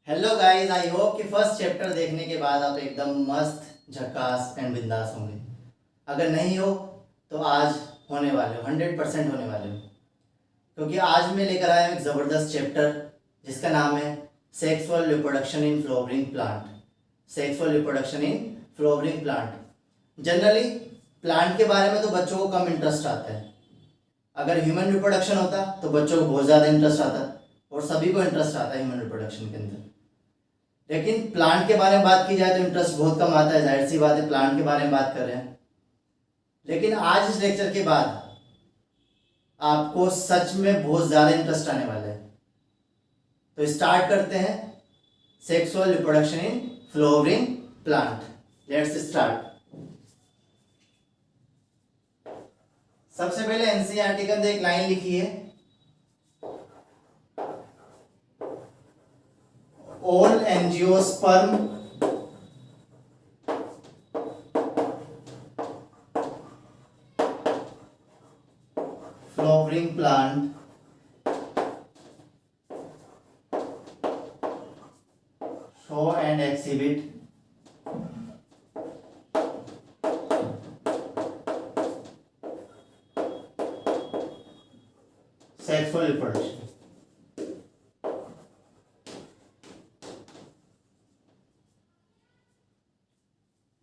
Hello guys, I hope कि first chapter देखने के बाद आप एकदम मस्त झकास एंड बिंदास होंगे। अगर नहीं हो तो आज होने वाले हो, 100% होने वाले हो, क्योंकि आज मैं लेकर आया हूँ एक ज़बरदस्त चैप्टर जिसका नाम है sexual reproduction in flowering plant. Sexual reproduction in flowering plant. Generally plant के बारे में तो बच्चों को कम इंटरेस्ट आता है। अगर ह्यूमन रिप्रोडक्शन होता तो बच्चों को बहुत ज़्यादा इंटरेस्ट आता, और सभी को इंटरेस्ट आता है ह्यूमन रिप्रोडक्शन के अंदर। लेकिन प्लांट के बारे में बात की जाए तो इंटरेस्ट बहुत कम आता है। जाहिर सी बात है, प्लांट के बारे में बात कर रहे हैं। लेकिन आज इस लेक्चर के बाद आपको सच में बहुत ज़्यादा इंटरेस्ट आने वाला है। तो स्टार्ट करते हैं sexual reproduction in flowering plant. Let's start. सबसे पहले एनसीईआरटी के अंदर एक लाइन लिखी है, all angiosperm flowering plant show and exhibit sexual reproduction।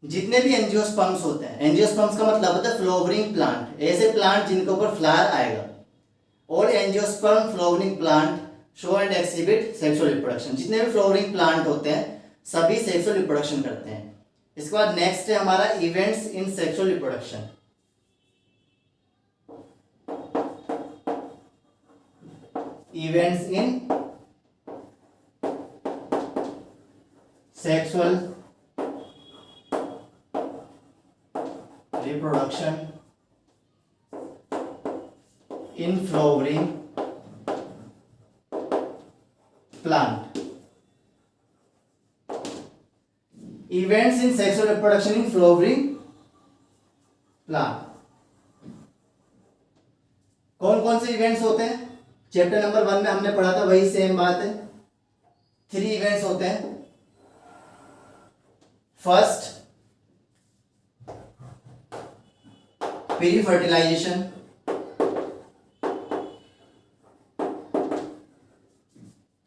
जितने भी एंजियोस्पर्म्स होते हैं, एंजियोस्पर्म्स का मतलब होता है फ्लावरिंग प्लांट, ऐसे प्लांट जिनके ऊपर फ्लावर आएगा। और angiosperm flowering plant show and exhibit sexual reproduction. जितने भी फ्लावरिंग प्लांट होते हैं सभी सेक्सुअल रिप्रोडक्शन करते हैं। इसके बाद नेक्स्ट है हमारा events in sexual reproduction. Events in sexual reproduction in flowering plant। Events in sexual reproduction in flowering plant। कौन कौन से इवेंट्स होते हैं? चैप्टर नंबर 1 में हमने पढ़ा था, वही सेम बात है। 3 इवेंट्स होते हैं। First, pre fertilization.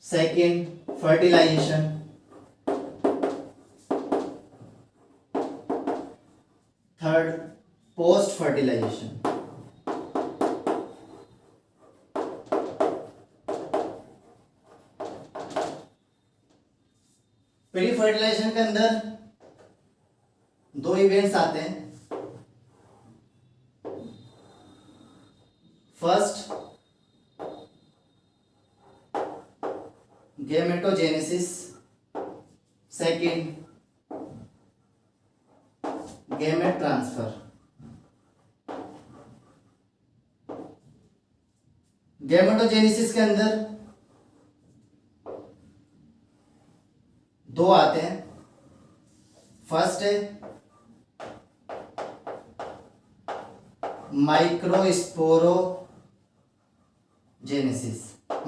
Second, fertilization. Third, post fertilization. Pre fertilization के अंदर 2 इवेंट्स आते हैं। First, gametogenesis. Second, gamete transfer. Gametogenesis के अंदर 2 आते हैं। फर्स्ट है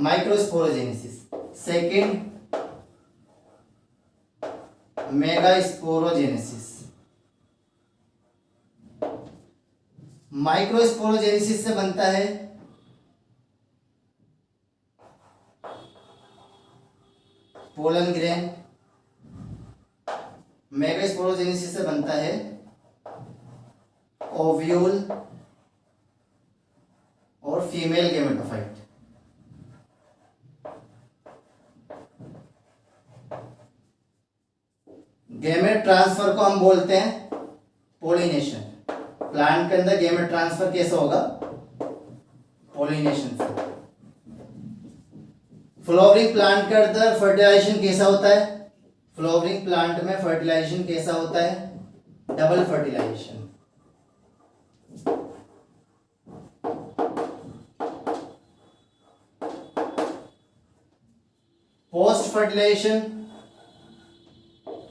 माइक्रोस्पोरोजेनेसिस। Second, megasporogenesis. माइक्रोस्पोरोजेनेसिस से बनता है पोलन ग्रेन। मेगास्पोरोजेनेसिस से बनता है ओव्यूल और फीमेल गैमेटोफाइट। गैमेट ट्रांसफर को हम बोलते हैं पोलिनेशन। प्लांट के अंदर गैमेट ट्रांसफर कैसे होगा? पोलिनेशन से। फ्लावरिंग प्लांट के अंदर फर्टिलाइजेशन कैसा होता है? फ्लावरिंग प्लांट में फर्टिलाइजेशन कैसा होता है? Double fertilisation. पोस्ट फर्टिलाइजेशन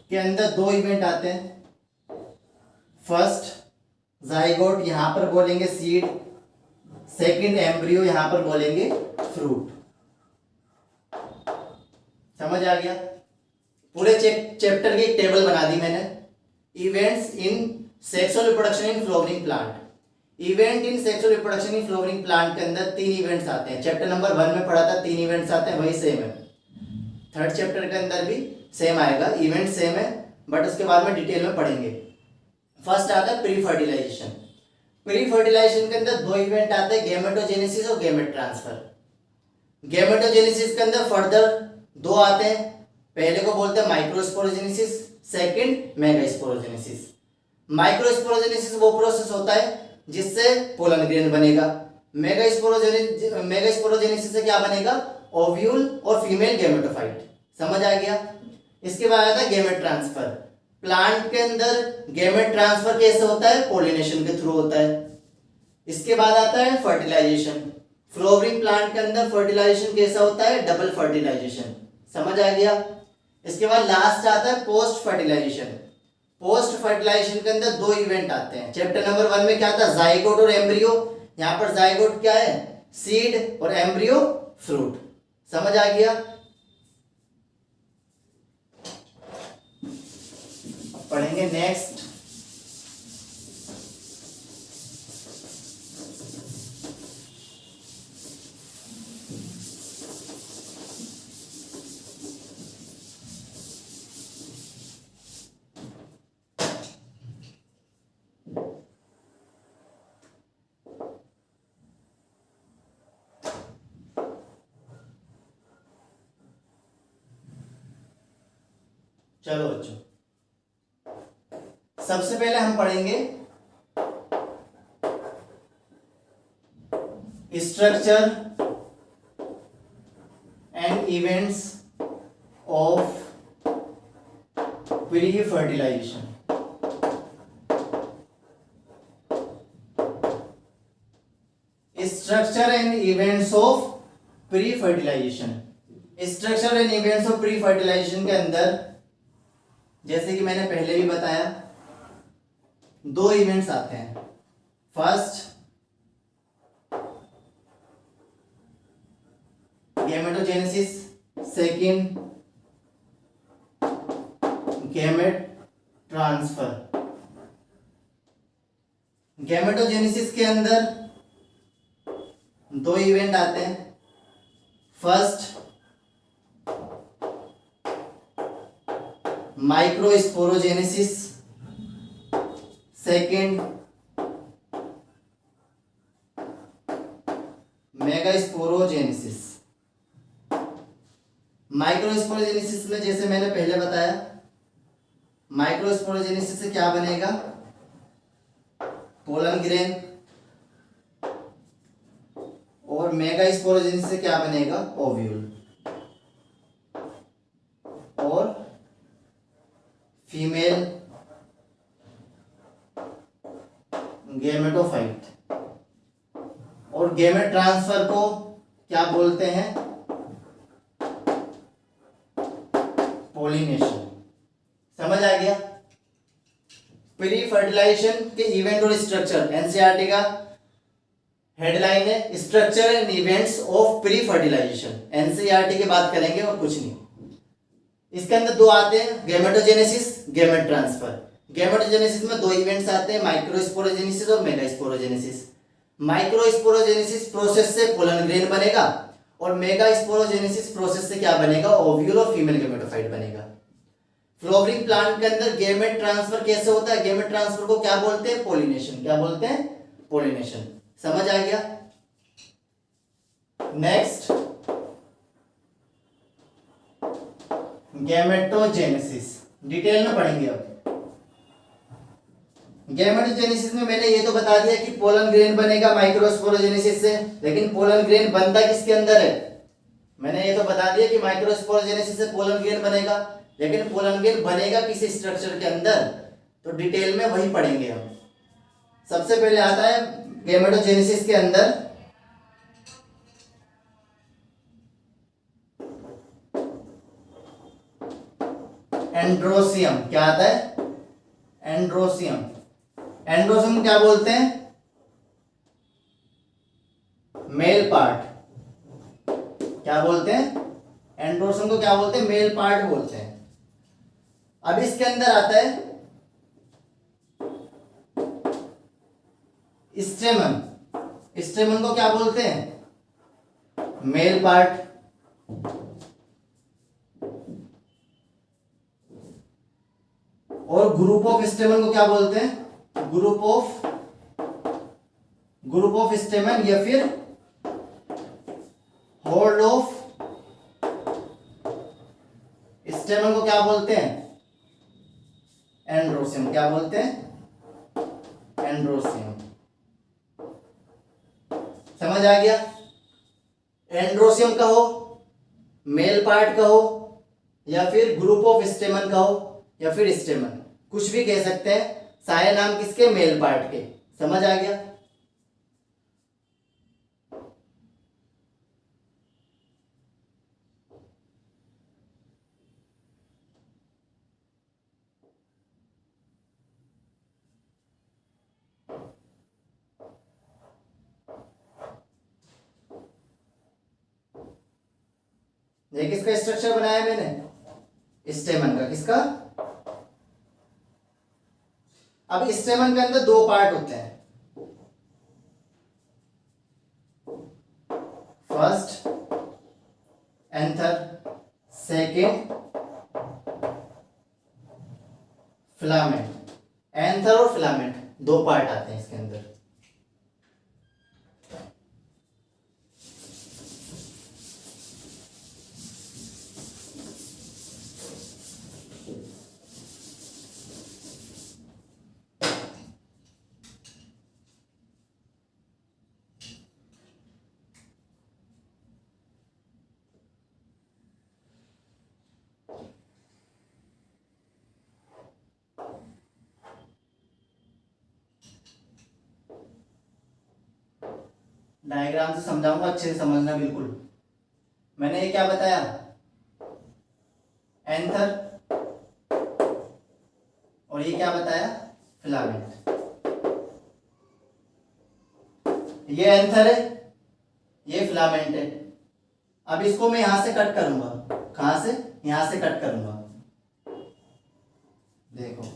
के अंदर 2 इवेंट आते हैं। फर्स्ट, जाइगोट, यहां पर बोलेंगे सीड। सेकंड, एम्ब्रियो, यहां पर बोलेंगे फ्रूट। समझ आ गया? पूरे चैप्टर की एक टेबल बना दी मैंने। Events in sexual reproduction in flowering plant. Event in sexual reproduction in flowering plant के अंदर 3 इवेंट्स आते हैं। चैप्टर नंबर 1 में पढ़ा था 3 इवेंट्स आते हैं, वही सेम है। थर्ड चैप्टर के अंदर भी सेम आएगा, इवेंट सेम है, बट उसके बाद में डिटेल में पढ़ेंगे। फर्स्ट आता है प्री फर्टिलाइजेशन। प्री फर्टिलाइजेशन के अंदर 2 इवेंट आते हैं, गैमेटोजेनेसिस और गैमेट ट्रांसफर। गैमेटोजेनेसिस के अंदर फर्दर 2 आते हैं। पहले को बोलते हैं माइक्रोस्पोरोजेनेसिस, सेकंड मेगास्पोरोजेनेसिस। माइक्रोस्पोरोजेनेसिस वो प्रोसेस होता है जिससे पोलन ग्रेन बनेगा। मेगास्पोरोजेनेसिस से क्या बनेगा? ओव्यूल और फीमेल गैमेटोफाइट। समझ आ गया? इसके बाद आता है गैमेट ट्रांसफर। प्लांट के अंदर गैमेट ट्रांसफर कैसे होता है? पोलिनेशन के थ्रू होता है। इसके बाद आता है फर्टिलाइजेशन। फ्लावरिंग प्लांट के अंदर फर्टिलाइजेशन कैसा होता है? Double fertilization. समझ आ गया? इसके बाद लास्ट आता है पोस्ट फर्टिलाइजेशन। पोस्ट फर्टिलाइजेशन के अंदर 2 इवेंट आते हैं। चैप्टर नंबर 1 में क्या था? जाइगोट और एम्ब्रियो। यहाँ पर जाइगोट क्या है? सीड, और एम्ब्रियो फ्रूट। समझ आ गया? पढ़ेंगे नेक्स्ट। चलो बच्चों, सबसे पहले हम पढ़ेंगे structure and events of pre fertilization. Structure and events of pre fertilization. Structure and events of pre fertilization के अंदर, जैसे कि मैंने पहले भी बताया, 2 इवेंट्स आते हैं। First gametogenesis, second gamete transfer. Gametogenesis के अंदर 2 इवेंट आते हैं। First microsporogenesis, second megasporogenesis. Microsporogenesis में जैसे मैंने पहले बताया, माइक्रोस्पोरोजेनेसिस से क्या बनेगा? Pollen grain. और मेगास्पोरोजेनेसिस से क्या बनेगा? ओव्यूल और फीमेल गैमेटोफाइट। और गैमेट ट्रांसफर को क्या बोलते हैं? पोलिनेशन। समझ आ गया? प्री फर्टिलाइजेशन के इवेंट और स्ट्रक्चर, एनसीईआरटी का हेडलाइन है structure and events of pre fertilization. NCERT की बात करेंगे और कुछ नहीं। इसके अंदर 2 आते हैं, गैमेटोजेनेसिस, गैमेट ट्रांसफर। गैमेटोजेनेसिस में 2 इवेंट्स आते हैं, माइक्रोस्पोरोजेनेसिस और मेगास्पोरोजेनेसिस। माइक्रोस्पोरोजेनेसिस प्रोसेस से पोलन ग्रेन बनेगा, और मेगास्पोरोजेनेसिस प्रोसेस से क्या बनेगा? ओव्यूल और फीमेल गैमेटोफाइट बनेगा। फ्लावरिंग प्लांट के अंदर गैमेट ट्रांसफर कैसे होता है? गैमेट ट्रांसफर को क्या बोलते हैं? पोलिनेशन। क्या बोलते हैं? पोलिनेशन। समझ आ गया? नेक्स्ट गैमेटोजेनेसिस, डिटेल में पढ़ेंगे। अब गैमेटोजेनेसिस में मैंने ये तो बता दिया कि पोलन ग्रेन बनेगा माइक्रोस्पोरोजेनेसिस से, लेकिन पोलन ग्रेन बनता किसके अंदर है? मैंने ये तो बता दिया कि माइक्रोस्पोरोजेनेसिस से पोलन ग्रेन बनेगा, लेकिन पोलन ग्रेन बनेगा किस स्ट्रक्चर के अंदर? तो डिटेल में वही पढ़ेंगे हम। सबसे पहले आता है गैमेटोजेनेसिस के अंदर एंड्रोसियम। क्या आता है? एंड्रोसियम। एंड्रोसियम क्या बोलते हैं? Male part. क्या बोलते हैं? एंड्रोसियम को क्या बोलते हैं? मेल पार्ट बोलते हैं। अब इसके अंदर आता है स्टेमन। स्टेमन को क्या बोलते हैं? Male part. और ग्रुप ऑफ स्टेमन को क्या बोलते हैं? ग्रुप ऑफ स्टेमन या फिर होल्ड ऑफ स्टेमन को क्या बोलते हैं? एंड्रोसियम। क्या बोलते हैं? एंड्रोसियम। समझ आ गया? एंड्रोसियम कहो, मेल पार्ट कहो, या फिर ग्रुप ऑफ स्टेमन कहो, या फिर स्टेमन, कुछ भी कह सकते हैं। सारे नाम किसके? मेल पार्ट के। समझ आ गया? ये किसका स्ट्रक्चर बनाया मैंने? स्टेमन का। किसका? अब स्टेमन के अंदर दो पार्ट होते हैं, first anther, second filament. Anther और फिलामेंट दो पार्ट आते हैं इसके अंदर। डायग्राम से समझाऊंगा, अच्छे से समझना बिल्कुल। मैंने ये क्या बताया? एंथर, और ये क्या बताया? फिलामेंट। ये एंथर है, ये फिलामेंट है। अब इसको मैं यहां से कट करूंगा। कहां से? यहां से कट करूंगा। देखो,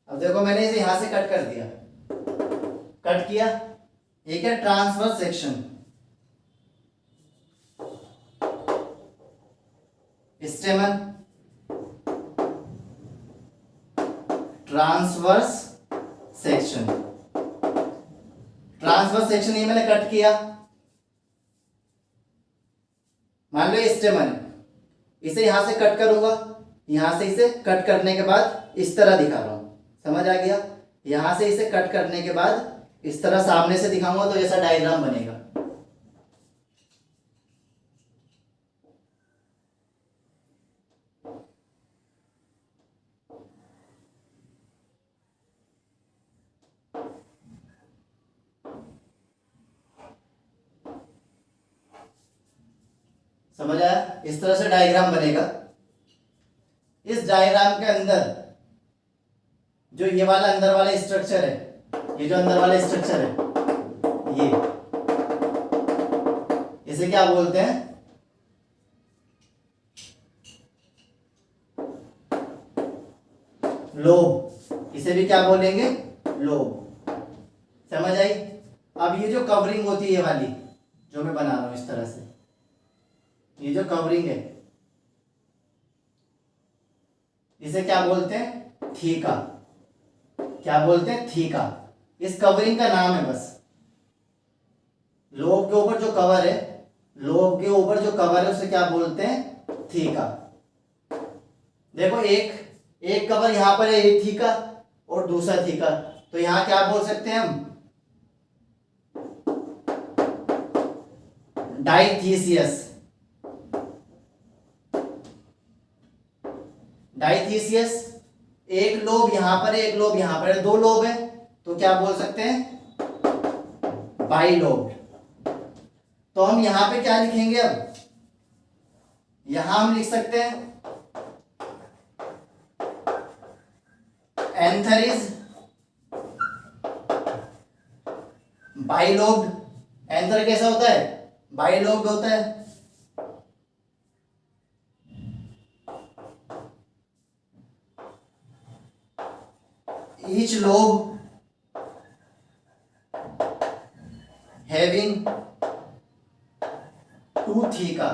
अब देखो मैंने इसे यहां से कट कर दिया। कट किया, ये क्या? Transverse section. स्टेमन, transverse section. Transverse section ये मैंने कट किया। मान लो ये स्टेमन है, इसे यहां से कट करूंगा। यहां से इसे कट करने के बाद इस तरह दिखा रहा हूं। समझ आ गया? यहां से इसे कट करने के बाद इस तरह सामने से दिखाऊंगा तो ऐसा डायग्राम बनेगा। समझ आया? इस तरह से डायग्राम बनेगा। इस डायग्राम के अंदर जो ये वाला अंदर वाला स्ट्रक्चर है, ये जो अंदर वाला स्ट्रक्चर है, ये इसे क्या बोलते हैं? लोब। इसे भी क्या बोलेंगे? लोब। समझ आई? अब ये जो कवरिंग होती है, ये वाली जो मैं बना रहा हूं इस तरह से, ये जो कवरिंग है, इसे क्या बोलते हैं? थीका। क्या बोलते हैं? थीका। इस कवरिंग का नाम है बस। लोब के ऊपर जो कवर है, लोब के ऊपर जो कवर है उसे क्या बोलते हैं? थीका। देखो, एक कवर यहां पर है, एक थीका और दूसरा थीका, तो यहां क्या बोल सकते हैं हम? डाइथीसियस। डाइथीसियस। एक लोब यहां पर है, एक लोब यहां पर है, दो लोब है, तो क्या बोल सकते हैं? बाइलोब। तो हम यहां पे क्या लिखेंगे? अब यहां हम लिख सकते हैं एंथर इज बाइलोब्ड। एंथर कैसा होता है? बाइलोब्ड होता है। Each lobe having two theca,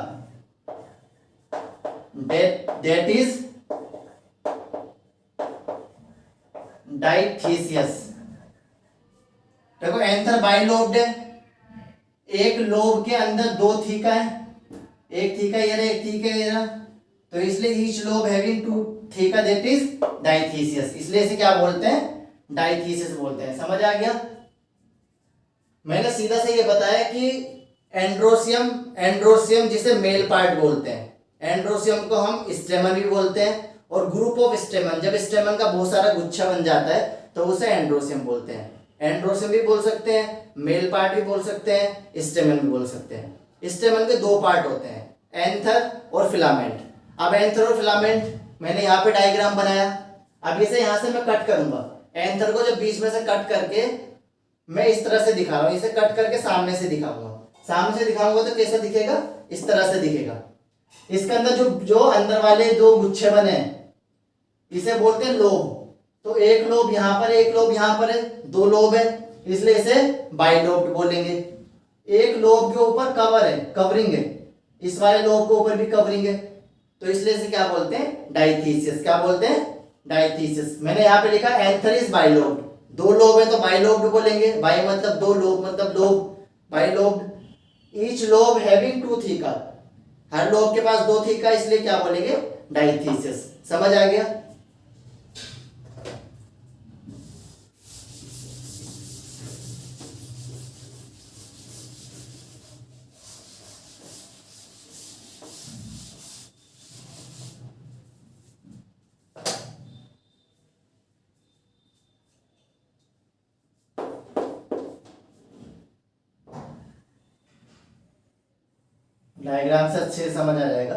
that is dithecous. देखो एंथर बाइलोब्ड है, एक लोब के अंदर दो थीका है, एक थीका ये रहा, एक थीका ये रहा, तो इसलिए each lobe having two theca that is dithecous, इसलिए इसे क्या बोलते हैं? डाइथीसियस बोलते हैं। समझ आ गया? मैंने सीधा से ये बताया कि एंड्रोसियम, एंड्रोसियम जिसे मेल पार्ट बोलते हैं, एंड्रोसियम को हम स्टेमन भी बोलते हैं, और ग्रुप ऑफ स्टेमन, जब स्टेमन का बहुत सारा गुच्छा बन जाता है तो उसे एंड्रोसियम बोलते हैं। एंड्रोसियम भी बोल सकते हैं, मेल पार्ट भी बोल सकते हैं, स्टेमन भी बोल सकते हैं। स्टेमन के दो पार्ट होते हैं, एंथर और फिलामेंट। अब एंथर और फिलामेंट मैंने यहाँ पे डायग्राम बनाया, अब इसे यहाँ से मैं कट करूंगा। एंथर को जब बीच में से कट करके मैं इस तरह से दिखा रहा हूं, इसे कट करके सामने से दिखाऊंगा। सामने से दिखाऊंगा तो कैसा दिखेगा? इस तरह से दिखेगा। इसके अंदर जो जो अंदर वाले दो गुच्छे बने हैं इसे बोलते हैं लोब। तो एक लोब यहां पर, एक लोब यहां पर है, दो लोब है, इसलिए इसे बाइलोब्ड बोलेंगे। एक लोब के ऊपर कवर है, कवरिंग है, इस वाले लोब के ऊपर भी कवरिंग है, तो इसलिए इसे क्या बोलते हैं? डाइथीसियस। क्या बोलते हैं? डाइथीसियस। मैंने यहाँ पे लिखा एंथर इज बाइलोब्ड, दो लोब है तो बाइलोब्ड बोलेंगे, बाई मतलब दो, लोब मतलब lobe, bilobed. Each lobe having two theca, हर लोब के पास दो थीका, इसलिए क्या बोलेंगे? डाइथीसियस। समझ आ गया? डायग्राम से अच्छे से समझ आ जाएगा।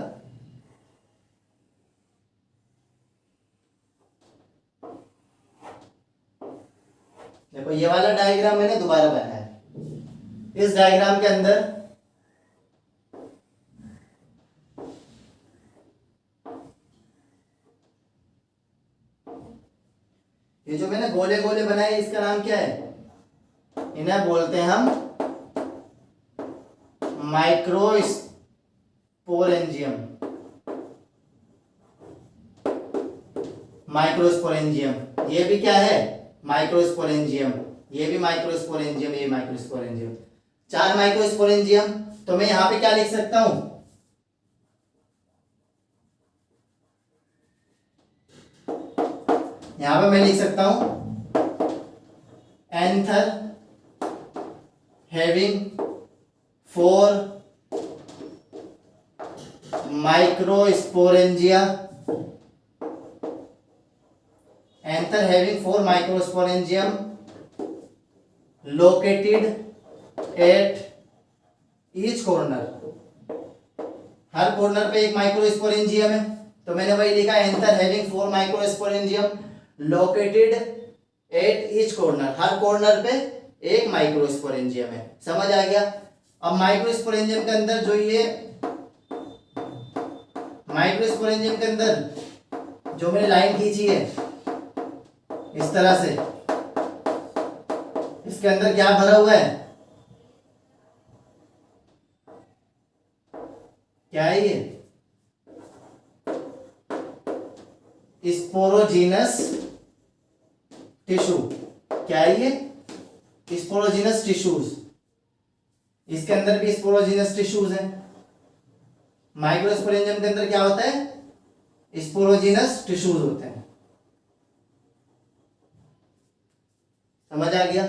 देखो ये वाला डायग्राम मैंने दोबारा बनाया है। इस डायग्राम के अंदर ये जो मैंने गोले गोले बनाए इसका नाम क्या है? इन्हें बोलते हैं हम माइक्रोस्पोरेंजियम। माइक्रोस्पोरेंजियम, ये भी क्या है? माइक्रोस्पोरेंजियम, ये भी माइक्रोस्पोरेंजियम, ये माइक्रोस्पोरेंजियम, चार माइक्रोस्पोरेंजियम। तो मैं यहां पे क्या लिख सकता हूं? यहां पे मैं लिख सकता हूं anther having 4 microsporangia, anther having 4 microsporangium located at each corner, her corner पे एक माइक्रोस्पोरेंजियम है, तो मैंने वही लिखा anther having 4 microsporangium located at each corner, her corner पे एक माइक्रोस्पोरेंजियम है। समझ आ गया? अब माइक्रोस्पोरेंजियम के अंदर जो ये माइक्रोस्पोरेंजियम के अंदर जो मैंने लाइन खींची है इस तरह से, इसके अंदर क्या भरा हुआ है? क्या है ये? Sporogenous tissue. क्या है ये? Sporogenous tissues. इसके अंदर भी स्पोरोजीनस टिश्यूज हैं। माइक्रोस्पोरेंजियम के अंदर क्या होता है? स्पोरोजीनस टिश्यूज होते हैं। समझ आ गया?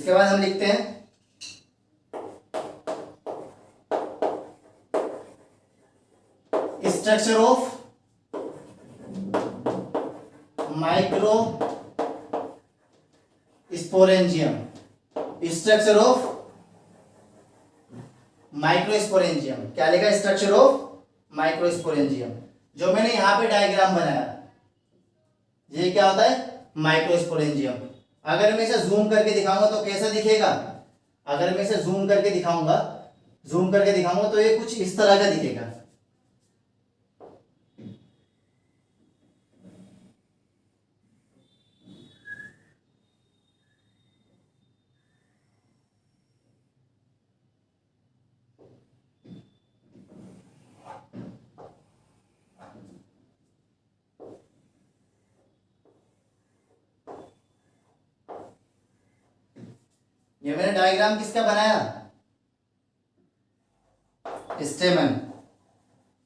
इसके बाद हम लिखते हैं structure of micro sporangium. Structure of microsporangium. क्या लिखा? Structure of microsporangium. जो मैंने यहां पे डायग्राम बनाया, ये क्या होता है? माइक्रोस्पोरेंजियम। अगर मैं इसे जूम करके दिखाऊंगा तो कैसा दिखेगा? अगर मैं इसे जूम करके दिखाऊंगा तो ये कुछ इस तरह का दिखेगा। ये मैंने डायग्राम किसका बनाया? स्टेमन।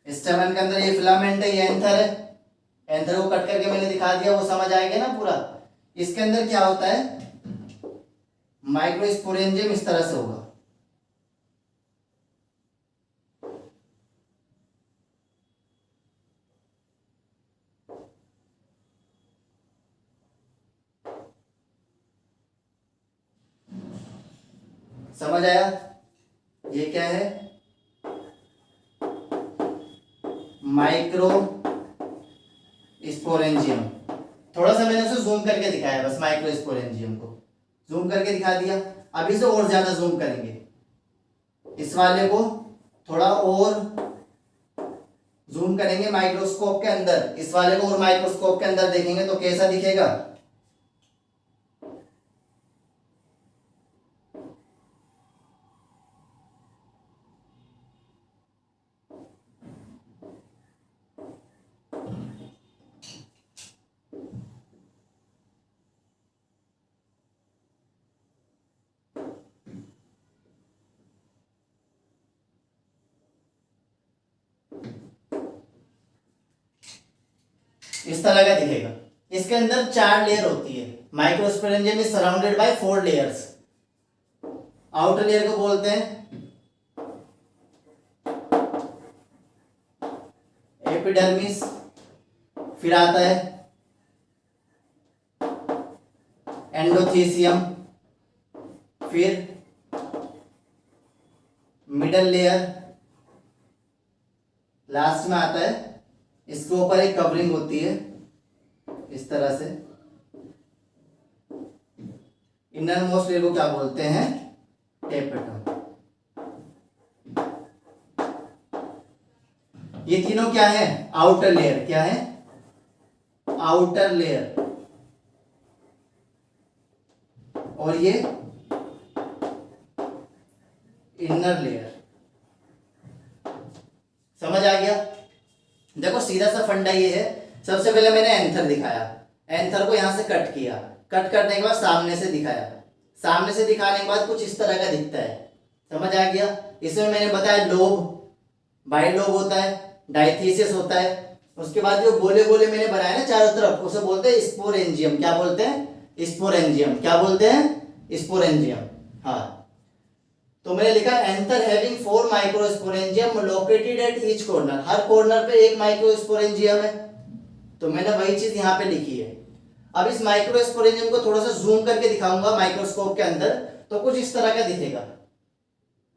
स्टेमन के अंदर ये फिलामेंट है, ये एंथर है। एंथर को कट करके मैंने दिखा दिया, वो समझ आएगा ना पूरा। इसके अंदर क्या होता है? माइक्रोस्पोरेंजियम इस तरह से होगा। समझ आया? ये क्या है? Micro sporangium. थोड़ा सा मैंने उसे जूम करके दिखाया, बस माइक्रो स्पोरेंजियम को जूम करके दिखा दिया। अब इसे और ज्यादा जूम करेंगे, इस वाले को थोड़ा और जूम करेंगे माइक्रोस्कोप के अंदर। इस वाले को और माइक्रोस्कोप के अंदर देखेंगे तो कैसा दिखेगा? इस तरह का दिखेगा। इसके अंदर 4 लेयर होती है। Microsporangium is surrounded by 4 layers. Outer layer को बोलते हैं एपिडर्मिस, फिर आता है एंडोथीसियम, फिर मिडल लेयर, लास्ट में आता है, इसके ऊपर एक कवरिंग होती है इस तरह से। इनर मोस्ट लेयर को क्या बोलते हैं? टेपेटम। ये तीनों क्या है? Outer layer. क्या है? Outer layer. और ये इनर लेयर। समझ आ गया? देखो सीधा सा फंडा ये है। सबसे पहले मैंने एंथर दिखाया, एंथर को यहां से कट किया, कट करने के बाद सामने से दिखाया, सामने से दिखाने के बाद कुछ इस तरह का दिखता है। समझ आ गया? इसमें मैंने बताया लोब, बाइलोब होता है, डायथीसिस होता है। उसके बाद जो गोले गोले मैंने बनाए ना चारों तरफ, उसे बोलते हैं स्पोरेंजियम। क्या बोलते हैं? स्पोरेंजियम। क्या बोलते हैं? स्पोरेंजियम। हाँ, तो मैंने लिखा anther having 4 microsporangium located at each corner. Her corner पे एक माइक्रोस्पोरेंजियम है, तो मैंने वही चीज यहाँ पे लिखी है। अब इस माइक्रोस्पोरेंजियम को थोड़ा सा जूम करके दिखाऊंगा माइक्रोस्कोप के अंदर, तो कुछ इस तरह का दिखेगा।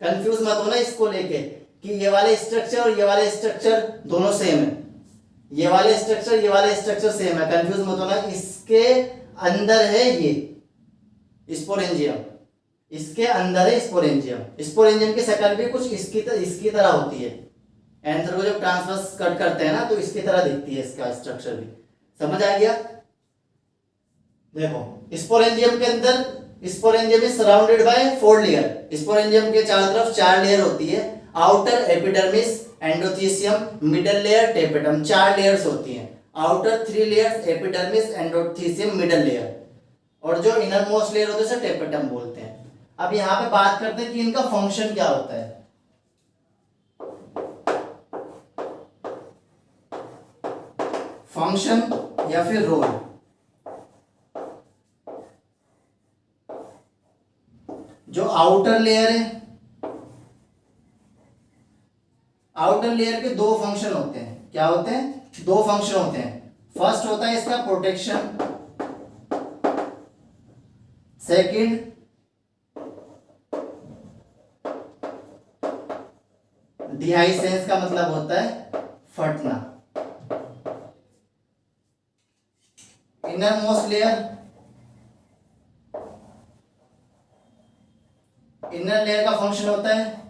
कंफ्यूज मत होना इसको लेके कि ये वाले स्ट्रक्चर और ये वाले स्ट्रक्चर दोनों सेम है, ये वाले स्ट्रक्चर सेम है। कंफ्यूज मत होना। इसके अंदर है ये स्पोरेंजियम, इसके अंदर है स्पोरेंजियम। स्पोरेंजियम की शक्ल भी कुछ इसकी तरह होती है। एंथर को जब ट्रांसवर्स कट करते हैं ना, तो इसकी तरह दिखती है इसका स्ट्रक्चर भी। समझ आ गया? देखो स्पोरेंजियम के अंदर, sporangium is surrounded by 4 layer. Sporangium के चारों तरफ 4 लेयर होती है। Outer epidermis, endothecium, middle layer, tapetum. 4 layers होती हैं। Outer 3 layers, epidermis, endothecium, middle layer. और जो इनर मोस्ट लेयर होते हैं उसे टेपेटम बोलते हैं। अब यहाँ पे बात करते हैं कि इनका फंक्शन क्या होता है। फंक्शन या फिर रोल। आउटर लेयर है, आउटर लेयर के दो फंक्शन होते हैं। क्या होते हैं? दो फंक्शन होते हैं। फर्स्ट होता है इसका प्रोटेक्शन, सेकंड डिहाइसेंस का मतलब होता है फटना। Inner most layer, inner layer का फंक्शन होता है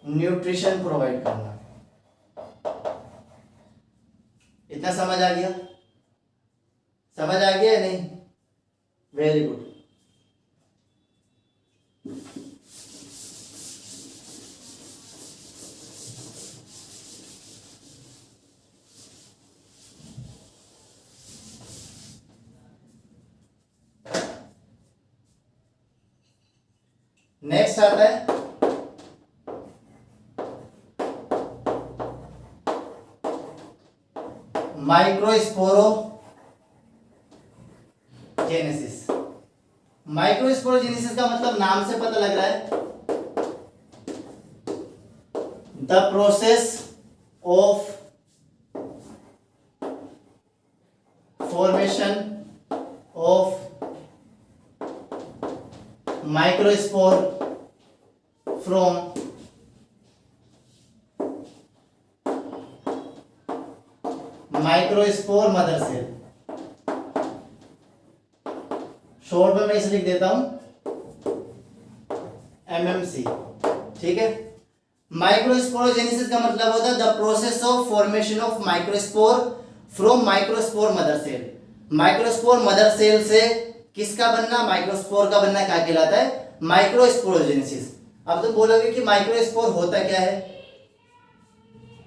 न्यूट्रिशन प्रोवाइड करना। इतना समझ आ गया? समझ आ गया या नहीं? Very good. नेक्स्ट आता है माइक्रोस्पोरोजेनेसिस। माइक्रोस्पोरोजेनेसिस का मतलब नाम से पता लग रहा है, the process of formation of microspore from microspore mother cell. Short में मैं इसे लिख देता हूं MMC। ठीक है। माइक्रोस्पोरोजेनेसिस का मतलब होता है the process of formation of microspore from microspore mother cell. Microspore mother cell से किसका बनना? माइक्रोस्पोर का बनना क्या कहलाता है? माइक्रोस्पोरोजेनेसिस। अब तुम बोलोगे कि माइक्रोस्पोर होता क्या है?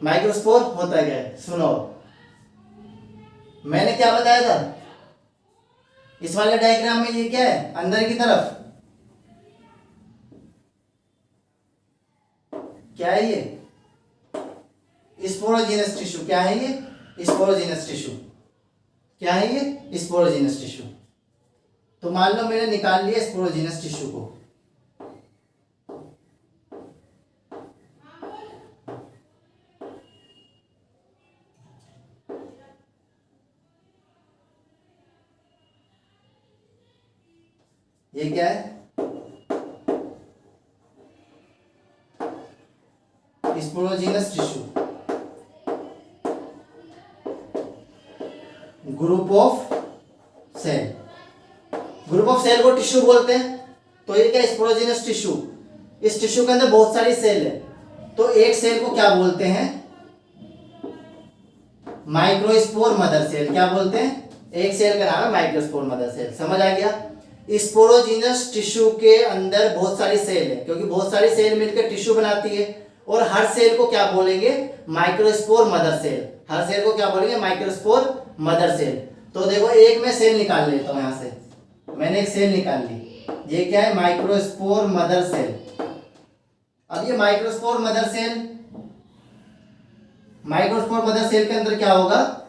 माइक्रोस्पोर होता क्या है? सुनो, मैंने क्या बताया था इस वाले डायग्राम में? ये क्या है? अंदर की तरफ क्या है? ये स्पोरोजेनस टिश्यू। क्या है ये? Sporogenous tissue. क्या है ये? Sporogenous tissue. तो मान लो मैंने निकाल लिया स्पोरोजेनस टिश्यू को। ये क्या है? Sporogenous tissue, group of cell. Group of cell को टिश्यू बोलते हैं। तो ये क्या? Sporogenous tissue. इस टिश्यू के अंदर बहुत सारी सेल है, तो एक सेल को क्या बोलते हैं? Microspore mother cell. क्या बोलते हैं? एक सेल का नाम है माइक्रोस्पोर मदर सेल। समझ आ गया? स्पोरोजेनस टिश्यू के अंदर बहुत सारी सेल है, क्योंकि बहुत सारी सेल मिलकर टिश्यू बनाती है, और हर सेल को क्या बोलेंगे? Microspore mother cell. हर सेल को क्या बोलेंगे? Microspore mother cell. तो देखो, एक मैं सेल निकाल लेता हूं। यहां से मैंने एक सेल निकाल ली। ये क्या है? Microspore mother cell. अब ये microspore mother cell, microspore mother cell के अंदर क्या होगा?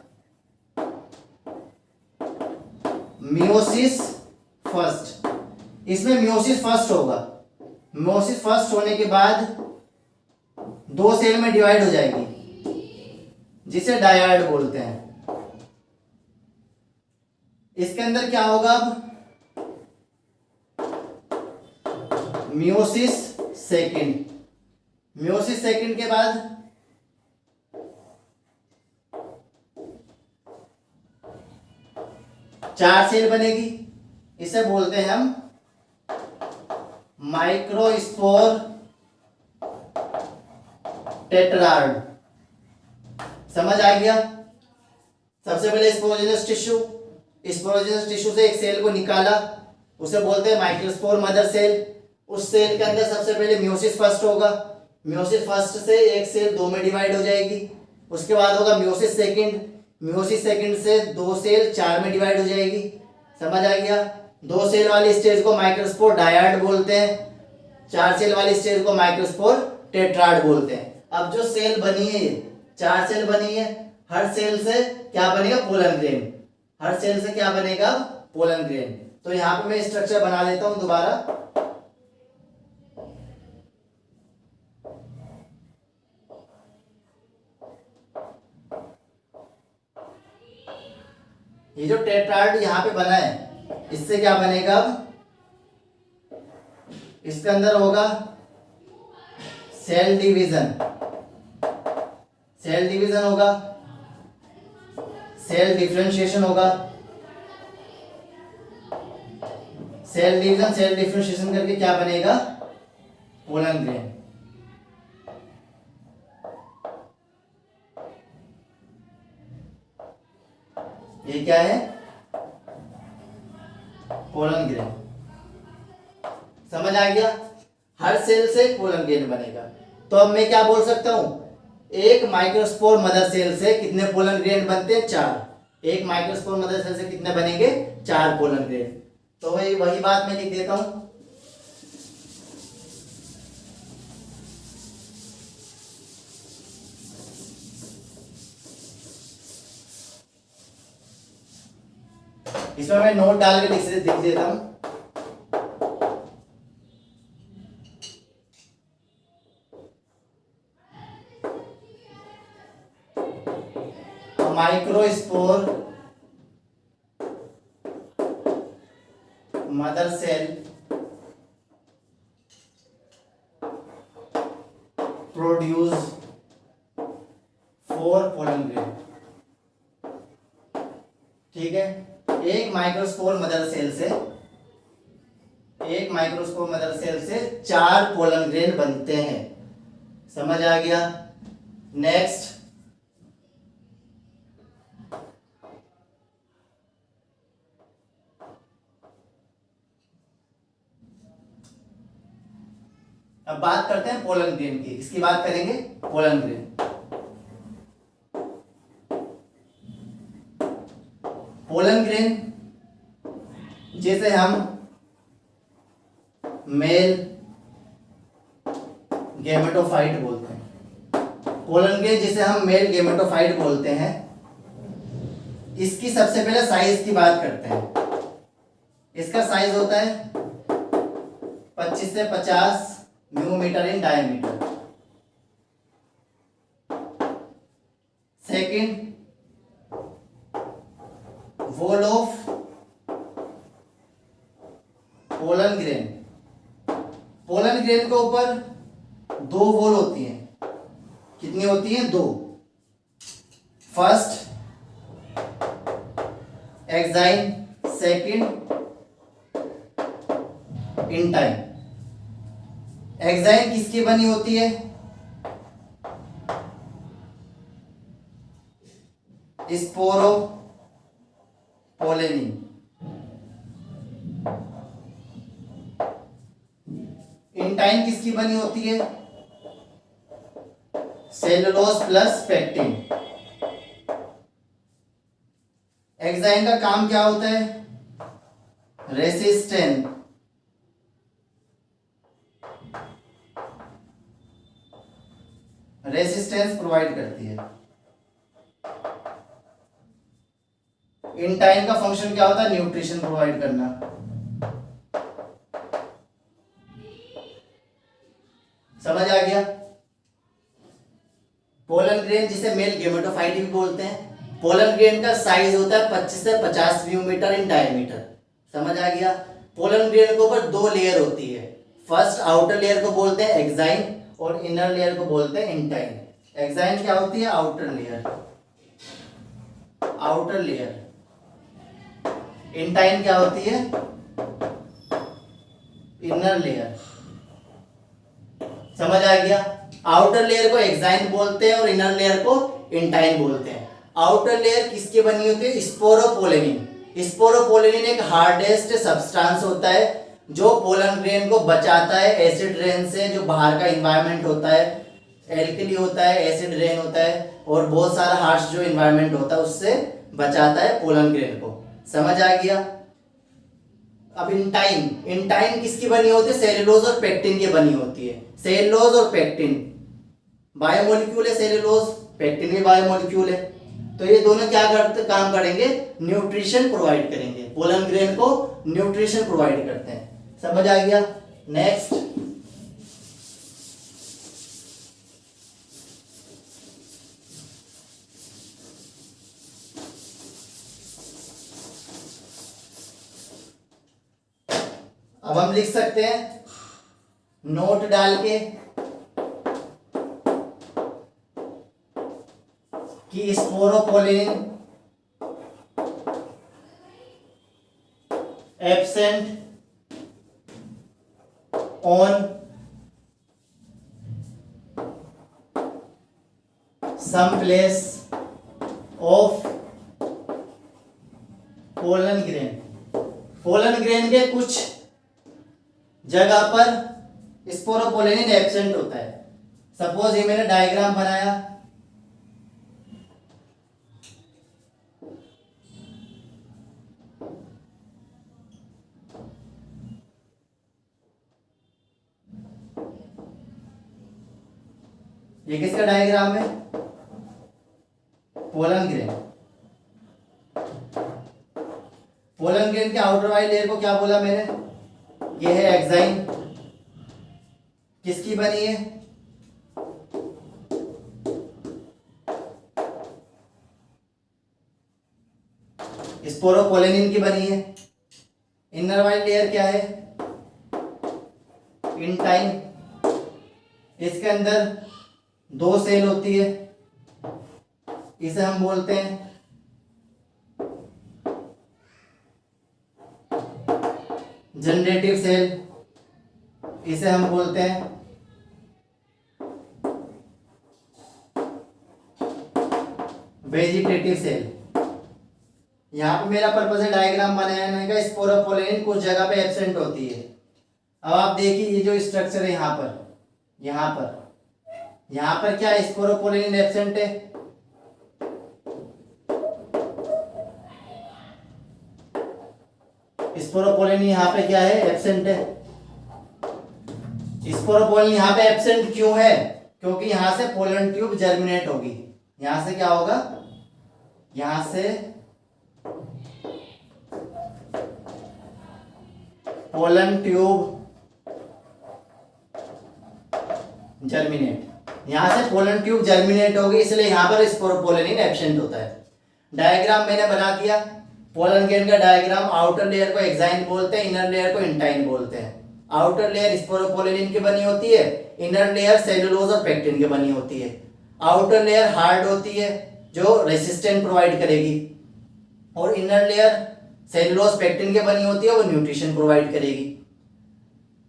Meiosis first. इसमें मियोसिस फर्स्ट होगा। मियोसिस फर्स्ट होने के बाद दो सेल में डिवाइड हो जाएगी, जिसे डायड बोलते हैं। इसके अंदर क्या होगा? अब मियोसिस सेकंड। मियोसिस सेकंड के बाद चार सेल बनेगी। इसे बोलते हैं हम माइक्रोस्पोर टेट्राड। समझ आ गया? सबसे पहले स्पोरोजेनस टिश्यू, स्पोरोजेनस टिश्यू से एक सेल को निकाला, उसे बोलते हैं माइक्रोस्पोर मदर सेल। उस सेल के अंदर सबसे पहले मियोसिस फर्स्ट होगा। मियोसिस फर्स्ट से एक सेल दो में डिवाइड हो जाएगी। उसके बाद होगा मियोसिस सेकंड। मियोसिस सेकंड से दो सेल चार में डिवाइड हो जाएगी। समझ आ गया? दो सेल वाली स्टेज को माइक्रोस्पोर डायड बोलते हैं, चार सेल वाली स्टेज को माइक्रोस्पोर टेट्राड बोलते हैं। अब जो सेल बनी है, ये चार सेल बनी है, हर सेल से क्या बनेगा? Pollen grain. हर सेल से क्या बनेगा? Pollen grain. तो यहाँ पे मैं स्ट्रक्चर बना देता हूं दोबारा। ये जो टेट्राड यहाँ पे बना है, इससे क्या बनेगा? इसके अंदर होगा सेल डिवीजन, सेल डिवीजन होगा, सेल डिफरेंशिएशन होगा, सेल डिवीजन सेल डिफरेंशिएशन करके क्या बनेगा? Pollen grain. ये क्या है? Pollen grain. समझ आ गया? हर सेल से पोलन ग्रेन बनेगा। तो अब मैं क्या बोल सकता हूं? एक माइक्रोस्पोर मदर सेल से कितने पोलन ग्रेन बनते हैं? 4। एक माइक्रोस्पोर मदर सेल से कितने बनेंगे? 4 पोलन ग्रेन। तो वही बात मैं लिख देता हूं। इसमें मैं नोट डाल के लिख देता हूं। Microspore mother cell produce 4 pollen grain. ठीक है, एक माइक्रोस्पोर मदर सेल से 4 पोलन ग्रेन बनते हैं। समझ आ गया? नेक्स्ट, अब बात करते हैं पोलन ग्रेन की। इसकी बात करेंगे, पोलन ग्रेन। पोलन ग्रेन जैसे हम मेल गेमेटोफाइट बोलते हैं, पोलन ग्रेन जिसे हम मेल गेमेटोफाइट बोलते हैं, इसकी सबसे पहले साइज की बात करते हैं। इसका साइज होता है 25 से 50 micrometre in diameter. Second, wall of pollen grain. Pollen grain के ऊपर 2 वॉल होती हैं। कितनी होती हैं? 2। First exine, second intine. Exine किसकी बनी होती है? स्पोरोपोलेनिन। इंटाइन किसकी बनी होती है? Cellulose plus pectin. एक्साइन का काम क्या होता है? रेसिस्टेंस प्रोवाइड करती है। इंटाइन का फंक्शन क्या होता है? न्यूट्रिशन प्रोवाइड करना। समझ आ गया? पोलन ग्रेन जिसे मेल गेमेटोफाइट भी बोलते हैं, पोलन ग्रेन का साइज होता है 25 से 50 म्यूमीटर इन डायमीटर। समझ आ गया? पोलन ग्रेन के ऊपर 2 लेयर होती है। फर्स्ट आउटर लेयर को बोलते हैं एक्साइन और इनर लेयर को बोलते हैं इंटाइन। एक्साइन क्या होती है? Outer layer. इंटाइन क्या होती है? Inner layer. समझ आ गया? आउटर लेयर को एक्साइन बोलते हैं और इनर लेयर को इंटाइन बोलते हैं। आउटर लेयर किसकी बनी होती है? स्पोरोपोलेनिन। स्पोरोपोलेनिन एक हार्डेस्ट सब्सटेंस होता है जो पोलन ग्रेन को बचाता है एसिड रेन से। जो बाहर का इन्वायरमेंट होता है, एल्कली होता है, एसिड रेन होता है और बहुत सारा हार्श जो इन्वायरमेंट होता है उससे बचाता है पोलन ग्रेन को। समझ आ गया? अब इंटाइन किसकी बनी होती है? सेलुलोज और पेक्टिन की बनी होती है। सेलुलोज और पेक्टिन बायोमोलिक्यूल है। सेलुलोज, पेक्टिन भी बायोमोलिक्यूल है। तो ये दोनों क्या करते काम करेंगे, न्यूट्रिशन प्रोवाइड करेंगे, पोलन ग्रेन को न्यूट्रिशन प्रोवाइड करते हैं। समझ आ गया। नेक्स्ट, अब हम लिख सकते हैं नोट डाल के कि sporopollenin absent on some place of pollen grain. Pollen grain के कुछ जगह पर स्पोरोपोलिन एब्सेंट होता है। सपोज ये मैंने डायग्राम बनाया, ये किसका डायग्राम है, पोलन ग्रेन। पोलन ग्रेन के आउटर वाली लेयर को क्या बोला मैंने, ये है एक्साइन। किसकी बनी है, स्पोरोपोलिन की बनी है। इनर वाली लेयर क्या है, इंटाइन। इसके अंदर 2 सेल होती है, इसे हम बोलते हैं जनरेटिव सेल, इसे हम बोलते हैं वेजिटेटिव सेल। यहां पे मेरा पर्पस है डायग्राम बनाने का। स्पोरोपोलिन कुछ जगह पे एब्सेंट होती है। अब आप देखिए ये जो स्ट्रक्चर है यहां पर क्या स्पोरोपोलिन एब्सेंट है, स्पोरोपोलिन यहाँ पे क्या है, एब्सेंट है। स्पोरोपोलिन यहाँ पे एब्सेंट क्यों है, क्योंकि यहां से पोलन ट्यूब जर्मिनेट होगी। यहां से क्या होगा, यहां से पोलन ट्यूब जर्मिनेट, यहां से पोलन ट्यूब जर्मिनेट होगी, इसलिए यहां पर स्पोरोपोलिन एब्सेंट होता है। डायग्राम मैंने बना दिया। पोलन ग्रेन का डायग्राम, आउटर लेयर को एक्साइन बोलते हैं, इनर लेयर को इंटाइन बोलते हैं। आउटर लेयर स्पोरोपोलिन की बनी होती है, इनर लेयर सेलुलोज और पेक्टिन की बनी होती है। आउटर लेयर हार्ड होती है जो रेसिस्टेंट प्रोवाइड करेगी, और इनर लेयर सेलुलोज पेक्टिन की बनी होती है, वो न्यूट्रिशन प्रोवाइड करेगी।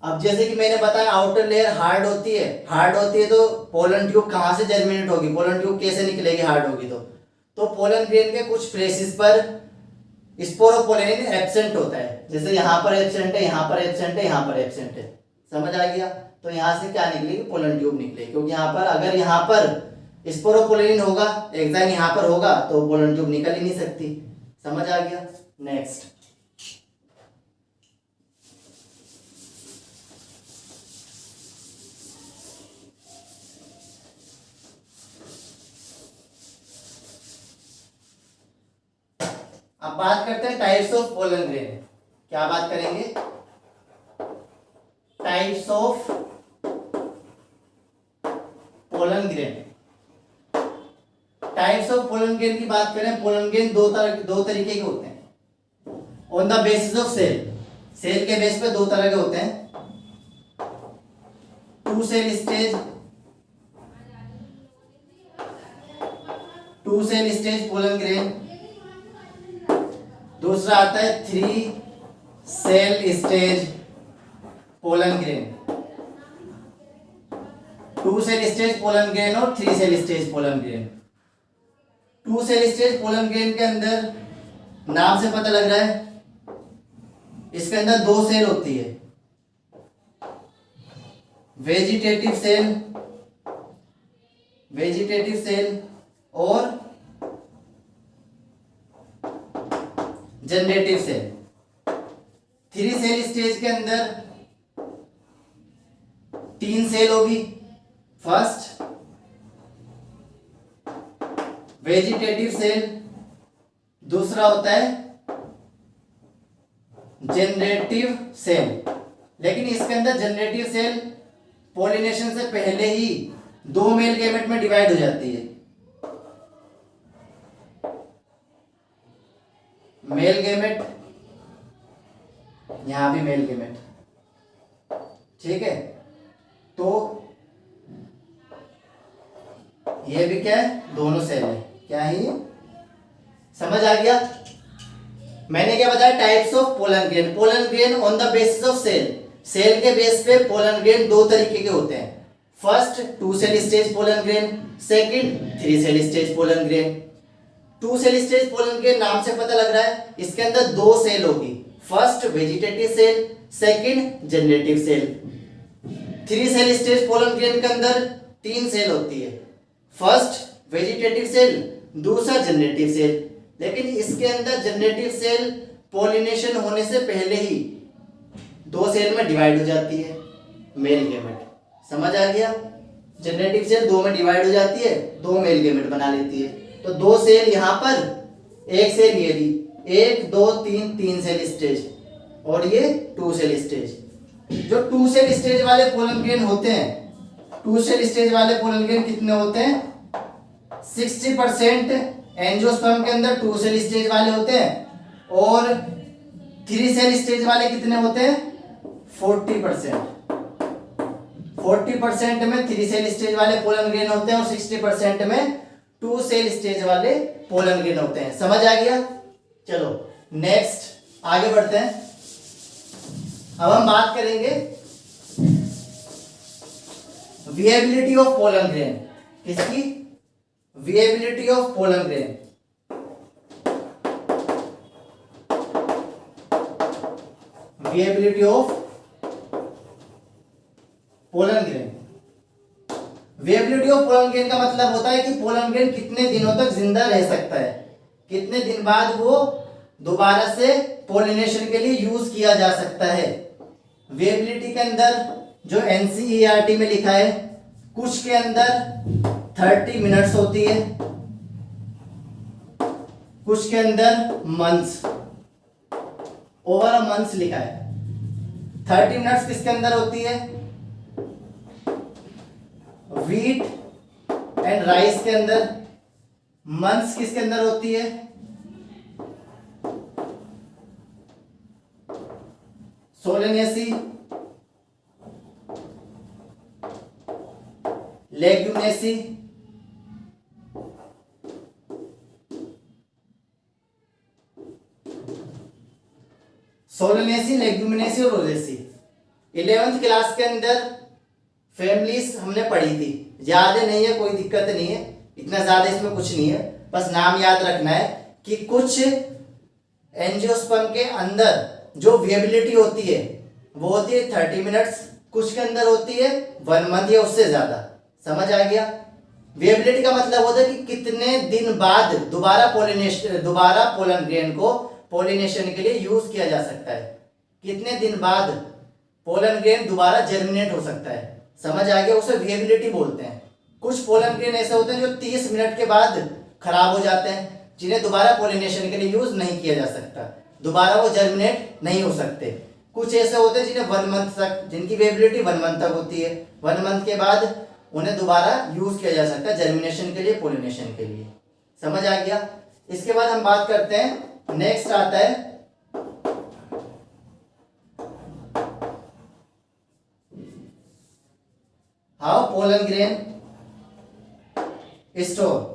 अब जैसे कि मैंने बताया आउटर लेयर हार्ड होती है तो पोलन ट्यूब कहाँ से जर्मिनेट होगी, पोलन ट्यूब कैसे निकलेगी हार्ड होगी तो पोलन ग्रेन के कुछ प्लेसेस पर स्पोरोपोलिन एब्सेंट होता है। जैसे यहाँ पर एब्सेंट है, यहाँ पर एब्सेंट है, यहाँ पर एब्सेंट है। समझ आ गया। तो यहाँ से क्या निकलेगी, पोलन ट्यूब निकलेगी, क्योंकि यहाँ पर अगर यहाँ पर स्पोरोपोलिन होगा, एक्साइन यहाँ पर होगा, तो पोलन ट्यूब निकल ही नहीं सकती। समझ आ गया। नेक्स्ट, अब बात करते हैं टाइप्स ऑफ पोलन ग्रेन। क्या बात करेंगे, types of pollen grain. Types of pollen grain की बात करें, पोलन ग्रेन दो तरीके के होते हैं। On the basis of cell, cell के बेस पे 2 तरह के होते हैं। 2 सेल स्टेज पोलन ग्रेन। दूसरा आता है 3 cell stage pollen grain. 2 cell stage pollen grain और 3 cell stage pollen grain. 2 cell stage pollen grain के अंदर नाम से पता लग रहा है, इसके अंदर 2 सेल होती है, वेजिटेटिव सेल और जनरेटिव सेल। 3 सेल स्टेज के अंदर 3 सेल होगी। फर्स्ट वेजिटेटिव सेल, दूसरा होता है जनरेटिव सेल। लेकिन इसके अंदर जनरेटिव सेल पॉलिनेशन से पहले ही 2 मेल गैमेट में डिवाइड हो जाती है। मेल गैमेट, यहां भी मेल गैमेट, ठीक है। तो ये भी क्या है, दोनों सेल है, क्या है ये, समझ आ गया। मैंने क्या बताया, types of pollen grain. Pollen grain on the basis of cell, cell के बेस पे पोलन ग्रेन 2 तरीके के होते हैं। First 2 cell stage pollen grain, second 3 cell stage pollen grain. 2 cell stage pollen grain नाम से पता लग रहा है इसके अंदर 2 सेल होगी, first vegetative cell, second generative cell. 3 cell stage pollen grain के अंदर 3 सेल होती है, फर्स्ट वेजिटेटिव सेल, दूसरा जनरेटिव सेल। लेकिन इसके अंदर जनरेटिव सेल पॉलिनेशन होने से पहले ही 2 सेल में डिवाइड हो जाती है, मेल गैमेट, समझ आ गया। जनरेटिव सेल 2 में डिवाइड हो जाती है, 2 मेल गैमेट बना लेती है। तो 2 सेल यहाँ पर, 1 सेल ये दी, 1 2 3 सेल स्टेज, और ये 2 सेल स्टेज। जो 2 सेल स्टेज वाले पोलन ग्रेन होते हैं, 2 सेल स्टेज वाले पोलन ग्रेन कितने होते हैं, 60% एंजियोस्पर्म के अंदर 2 सेल स्टेज वाले होते हैं, और 3 सेल स्टेज वाले कितने होते हैं, 40%। 40% में 3 सेल स्टेज वाले पोलन ग्रेन होते हैं और 60% में 2 सेल स्टेज वाले पोलन ग्रेन होते हैं, समझ आ गया। चलो नेक्स्ट आगे बढ़ते हैं। अब हम बात करेंगे विएबिलिटी ऑफ पोलन ग्रेन। किसकी, viability of pollen grain. Viability of pollen grain. Viability of pollen grain का मतलब होता है कि पोलन ग्रेन कितने दिनों तक जिंदा रह सकता है, कितने दिन बाद वो दोबारा से पोलिनेशन के लिए यूज किया जा सकता है। विएबिलिटी के अंदर जो एनसीईआरटी में लिखा है, कुछ के अंदर 30 मिनट्स होती है, कुछ के अंदर मंथ्स, ओवर मंथ्स लिखा है। 30 मिनट्स किसके अंदर होती है, व्हीट एंड राइस के अंदर। मंथ्स किसके अंदर होती है, सोलेनेसी, लेग्यूमिनेसी, सोलेनेसी, लेग्यूमिनेसी और रोजेसी। 11th क्लास के अंदर फैमिलीज हमने पढ़ी थी, याद नहीं है, कोई दिक्कत नहीं है, इतना ज्यादा इसमें कुछ नहीं है, बस नाम याद रखना है कि कुछ एंजियोस्पर्म के अंदर जो विएबिलिटी होती है वो होती है 30 मिनट्स, कुछ के अंदर होती है 1 मंथ या उससे ज्यादा, समझ आ गया। विएबिलिटी का मतलब होता है कि कितने दिन बाद दोबारा पोलन ग्रेन को पोलिनेशन के लिए यूज किया जा सकता है, कितने दिन बाद पोलन ग्रेन दोबारा जर्मिनेट हो सकता है, समझ आ गया, उसे विएबिलिटी बोलते हैं। कुछ पोलन ग्रेन ऐसे होते हैं जो 30 मिनट के बाद खराब हो जाते हैं, जिन्हें दोबारा पोलिनेशन के लिए यूज नहीं किया जा सकता, दोबारा वो जर्मिनेट नहीं हो सकते। कुछ ऐसे होते हैं जिन्हें 1 मंथ तक, जिनकी विएबिलिटी 1 मंथ तक होती है, 1 मंथ के बाद उन्हें दोबारा यूज किया जा सकता है जर्मिनेशन के लिए, पोलिनेशन के लिए, समझ आ गया। इसके बाद हम बात करते हैं, नेक्स्ट आता है how pollen grain store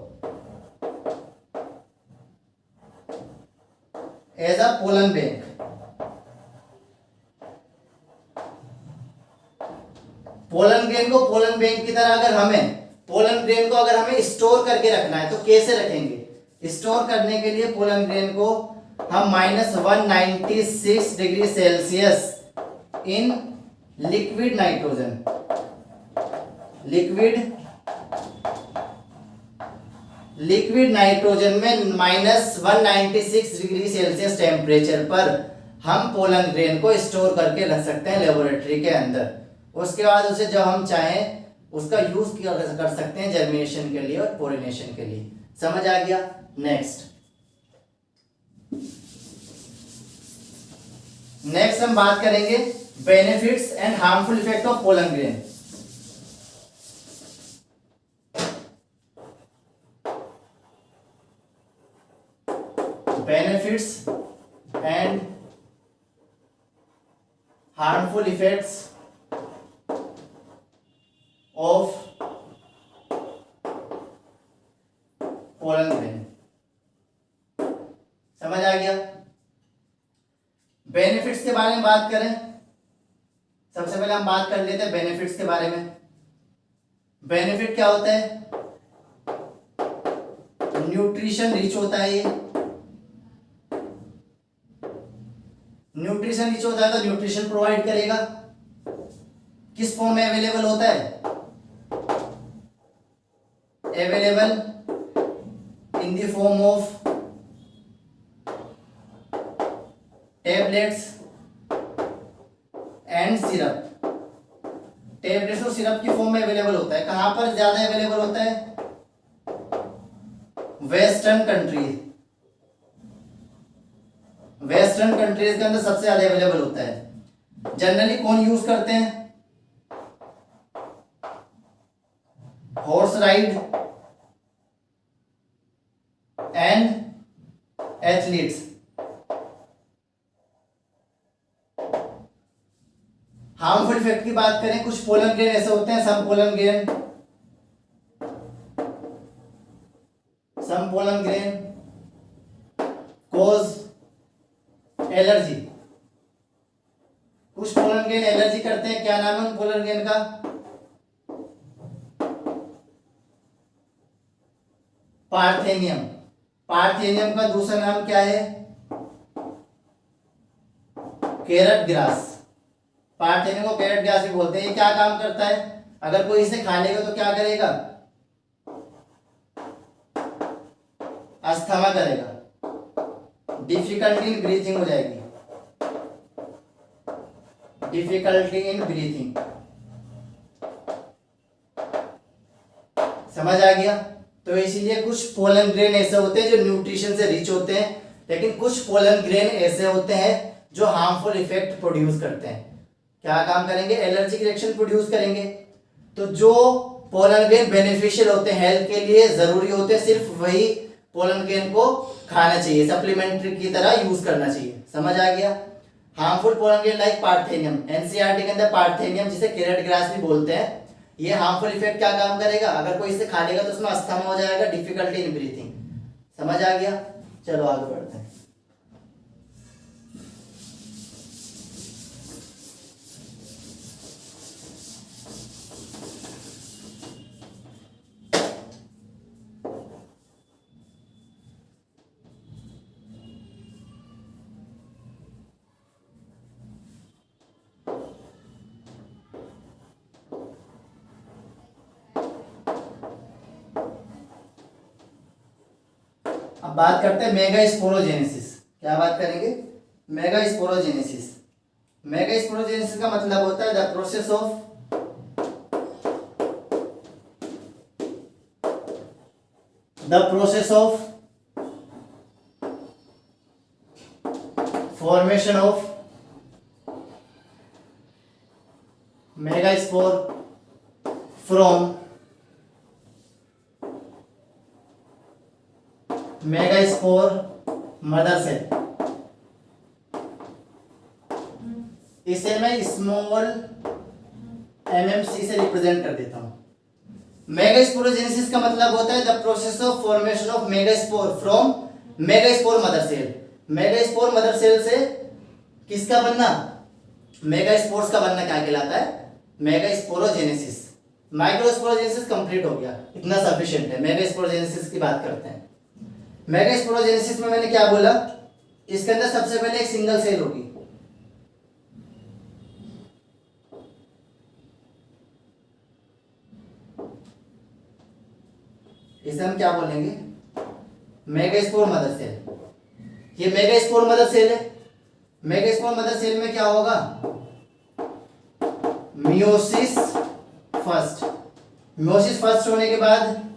as a pollen bank. Pollen grain को पोलन बैंक की तरह पोलन ग्रेन को अगर हमें स्टोर करके रखना है तो कैसे रखेंगे। स्टोर करने के लिए पोलन ग्रेन को हम -196 degree Celsius in liquid nitrogen, liquid nitrogen में -196 डिग्री सेल्सियस टेम्परेचर पर हम पोलन ग्रेन को स्टोर करके रख सकते हैं लेबोरेटरी के अंदर। उसके बाद उसे जब हम चाहें उसका यूज कर सकते हैं जर्मिनेशन के लिए और पोलिनेशन के लिए, समझ आ गया। नेक्स्ट हम बात करेंगे benefits and harmful effect of pollen grain. Benefits and harmful effects of pollen grain. समझ आ गया। बेनिफिट्स के बारे में बात करें, सबसे पहले हम बात कर लेते हैं बेनिफिट्स के बारे में। बेनिफिट क्या होता है? न्यूट्रिशन रिच होता है। ये न्यूट्रिशन रिच होता है तो न्यूट्रिशन प्रोवाइड करेगा। किस फॉर्म में अवेलेबल होता है? Available in the form of tablets and syrup. Tablets और सिरप की फॉर्म में अवेलेबल होता है। कहां पर ज्यादा अवेलेबल होता है? Western countries. वेस्टर्न कंट्रीज के अंदर सबसे ज्यादा अवेलेबल होता है। जनरली कौन यूज करते हैं? Horse ride and athletes. Harmful effect की बात करें, कुछ पोलन ग्रेन ऐसे होते हैं, some pollen grain cause allergy. कुछ पोलन ग्रेन एलर्जी करते हैं। क्या नाम है उन पोलन ग्रेन का? पार्थेनियम। पार्थेनियम का दूसरा नाम क्या है? Carrot grass. पार्थेनियम को कैरट ग्रास भी बोलते हैं। ये क्या काम करता है? अगर कोई इसे खा लेगा तो क्या करेगा? अस्थमा करेगा, डिफिकल्टी इन ब्रीथिंग हो जाएगी, डिफिकल्टी इन ब्रीथिंग। समझ आ गया। तो इसीलिए कुछ पोलन ग्रेन ऐसे होते हैं जो न्यूट्रिशन से रिच होते हैं, लेकिन कुछ पोलन ग्रेन ऐसे होते हैं जो हार्मफुल इफेक्ट प्रोड्यूस करते हैं। क्या काम करेंगे? एलर्जिक रिएक्शन प्रोड्यूस करेंगे। तो जो पोलन ग्रेन बेनिफिशियल होते हैं, हेल्थ के लिए जरूरी होते हैं, सिर्फ वही पोलन ग्रेन को खाना चाहिए, सप्लीमेंट्री की तरह यूज करना चाहिए। समझ आ गया। Harmful pollen grain like parthenium, NCERT के अंदर पार्थेनियम जिसे कैरट ग्रास भी बोलते हैं, ये हार्मफुल इफेक्ट क्या काम करेगा? अगर कोई इसे खा लेगा तो उसमें अस्थमा हो जाएगा, डिफिकल्टी इन ब्रीथिंग। समझ आ गया। चलो आगे बढ़ते हैं। अब बात करते हैं मेगास्पोरोजेनेसिस। क्या बात करेंगे? मेगास्पोरोजेनेसिस। मेगास्पोरोजेनेसिस का मतलब होता है the process of formation of megaspore from megaspore mother cell. इसे मैं स्मॉल एमएमसी से रिप्रेजेंट कर देता हूं। मेगास्पोरोजेनेसिस का मतलब होता है the process of formation of megaspore from megaspore mother cell. Megaspore mother cell से किसका बनना? मेगास्पोर्स का बनना क्या कहलाता है? मेगास्पोरोजेनेसिस। माइक्रोस्पोरोजेनेसिस कंप्लीट हो गया, इतना सफिशिएंट है। मेगास्पोरोजेनेसिस की बात करते हैं। मेगास्पोरोजेनेसिस में मैंने क्या बोला? इसके अंदर सबसे पहले एक सिंगल सेल होगी। इसे हम क्या बोलेंगे? Megaspore mother cell. ये मेगास्पोर मदर सेल है। मेगास्पोर मदर सेल में क्या होगा? Meiosis first. मियोसिस फर्स्ट होने के बाद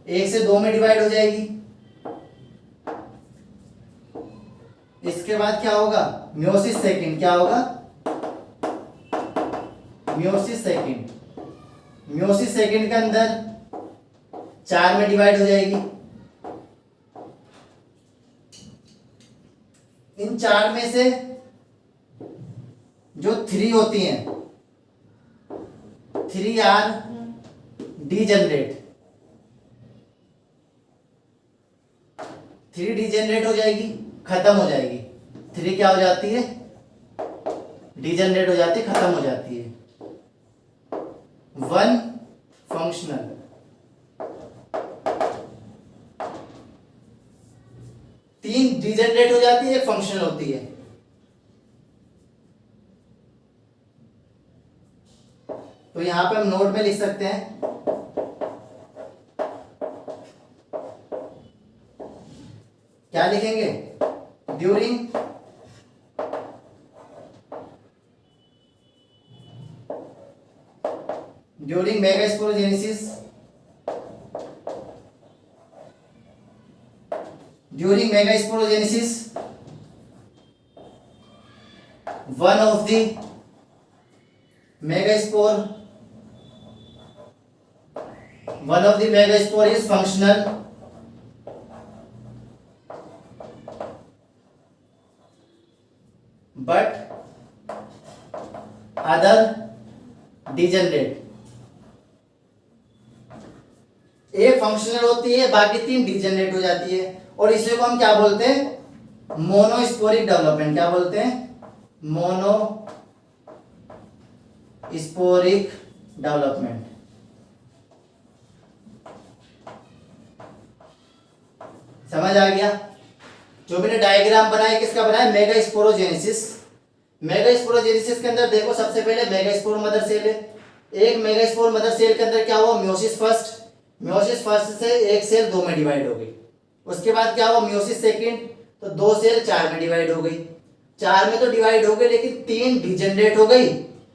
1 से 2 में डिवाइड हो जाएगी। इसके बाद क्या होगा, मियोसिस सेकंड। क्या होगा, मियोसिस सेकंड। मियोसिस सेकंड के अंदर 4 में डिवाइड हो जाएगी। इन 4 में से जो 3 होती हैं, 3 आर डीजेनरेट। 3 डीजेनरेट हो जाएगी, खत्म हो जाएगी। 3 क्या हो जाती है, डीजेनरेट हो जाती है, खत्म हो जाती है। 1 फंक्शनल। 3 डीजेनरेट हो जाती है, 1 फंक्शनल होती है। तो यहां पे हम नोट में लिख सकते हैं, क्या लिखेंगे, during megasporogenesis, during megasporogenesis one of the megaspore is functional, but other degenerate। एक फंक्शनल होती है, बाकी 3 डीजेनरेट हो जाती है, और इसे को हम क्या बोलते हैं, मोनोस्पोरिक डेवलपमेंट। क्या बोलते हैं, मोनोस्पोरिक डेवलपमेंट। समझ आ गया। जो मैंने डायग्राम बनाया किसका बनाया, मेगास्पोरोजेनेसिस। मेगास्पोरोजेनेसिस के अंदर देखो, सबसे पहले मेगास्पोर मदर सेल है। एक मेगास्पोर मदर सेल के अंदर क्या हुआ, मियोसिस फर्स्ट। मियोसिस फर्स्ट से एक सेल 2 में डिवाइड हो गई। उसके बाद क्या हुआ, मियोसिस सेकंड, तो 2 सेल 4 में डिवाइड हो गई। 4 में तो डिवाइड हो गई, लेकिन 3 डिजेनरेट हो गई,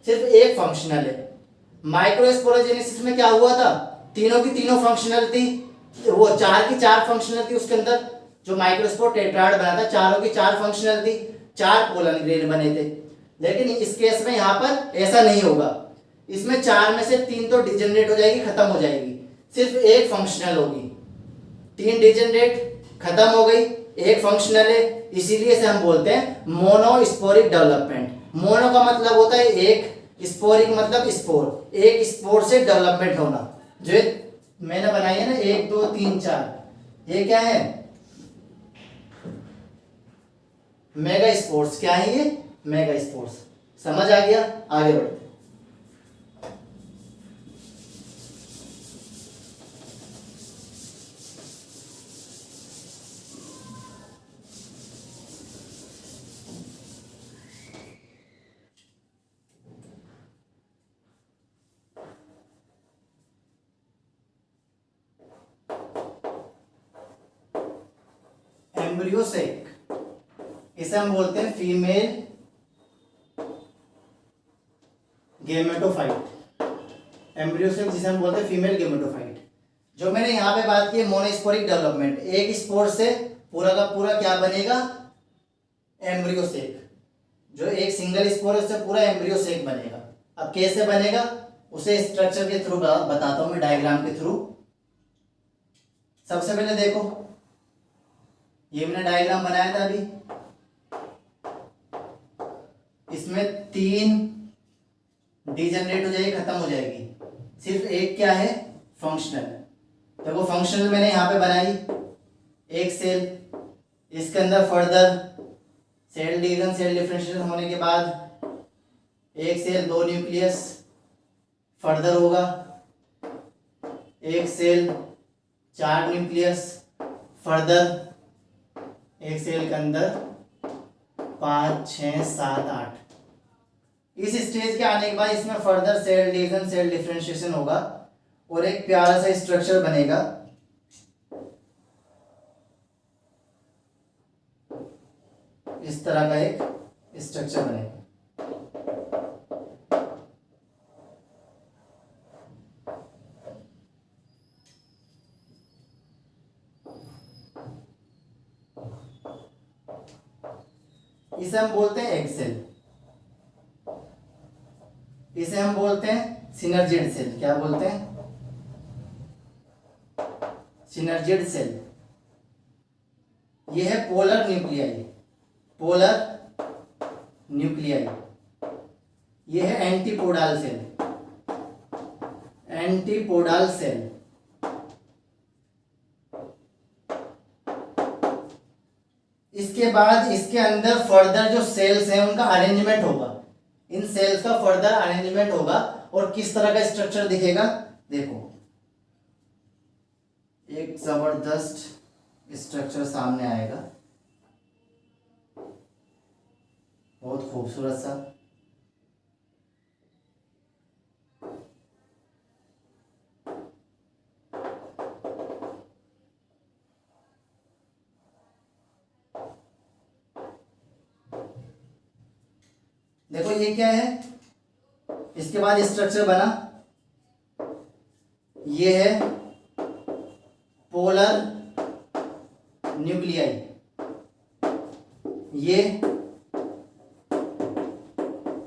सिर्फ एक फंक्शनल है। माइक्रोस्पोरोजेनेसिस में क्या हुआ था, तीनों की तीनों फंक्शनल थी, वो 4 की 4 फंक्शनल थी। उसके अंदर जो माइक्रोस्पोर टेट्राड बना था, चारों की 4 फंक्शनल थी, 4 पोलन ग्रेन बने थे। लेकिन इस केस में यहाँ पर ऐसा नहीं होगा। इसमें 4 में से 3 तो डिजेनरेट हो जाएगी, खत्म हो जाएगी, सिर्फ एक फंक्शनल होगी। 3 डिजेनरेट खत्म हो गई, एक फंक्शनल है, इसीलिए से हम बोलते हैं मोनोस्पोरिक डेवलपमेंट। मोनो का मतलब होता है एक, स्पोरिक मतलब स्पोर, एक स्पोर से डेवलपमेंट होना। जो मैंने बनाई है ना 1 2 3 4, ये क्या है, मेगा स्पोर्स। क्या है ये, मेगा स्पोर्स। समझ आ गया, आगे बढ़ते। एम्ब्रियोसेक, इसे हम बोलते हैं फीमेल गेमेटोफाइट। एम्ब्रियोसेक जिसे हम बोलते हैं फीमेल गेमेटोफाइट। जो मैंने यहाँ पे बात की है मोनोस्पोरिक डेवलपमेंट, एक स्पोर से पूरा का पूरा क्या बनेगा, एम्ब्रियोसेक। जो एक सिंगल स्पोर है उससे पूरा एम्ब्रियोसेक बनेगा। अब कैसे बनेगा, उसे स्ट्रक्चर के थ्रू बताता हूं मैं, डायग्राम के थ्रू। सबसे पहले देखो, ये मैंने डायग्राम बनाया था अभी, इसमें 3 डिजेनरेट हो जाएगी, खत्म हो जाएगी, सिर्फ एक क्या है, फंक्शनल। देखो फंक्शनल मैंने यहाँ पे बनाई, एक सेल, इसके अंदर further cell division, cell differentiation होने के बाद एक सेल 2 न्यूक्लियस फर्दर होगा, एक सेल 4 न्यूक्लियस फर्दर, एक सेल के अंदर 5 6 7 8। इस स्टेज के आने के बाद इसमें further cell division, cell differentiation होगा और एक प्यारा सा स्ट्रक्चर बनेगा। इस तरह का एक स्ट्रक्चर बनेगा। इसे हम बोलते हैं एग सेल, इसे हम बोलते हैं सिनर्जिड सेल। क्या बोलते हैं? Synergid cell. ये है पोलर न्यूक्लियाई, पोलर न्यूक्लियाई। ये है एंटीपोडाल सेल, एंटीपोडाल सेल। इसके बाद इसके अंदर फर्दर जो सेल्स हैं उनका अरेंजमेंट होगा, इन सेल्स का फर्दर अरेंजमेंट होगा और किस तरह का स्ट्रक्चर दिखेगा देखो, एक जबरदस्त स्ट्रक्चर सामने आएगा, बहुत खूबसूरत सा। देखो ये क्या है, इसके बाद स्ट्रक्चर बना, ये है पोलर न्यूक्लियाई, ये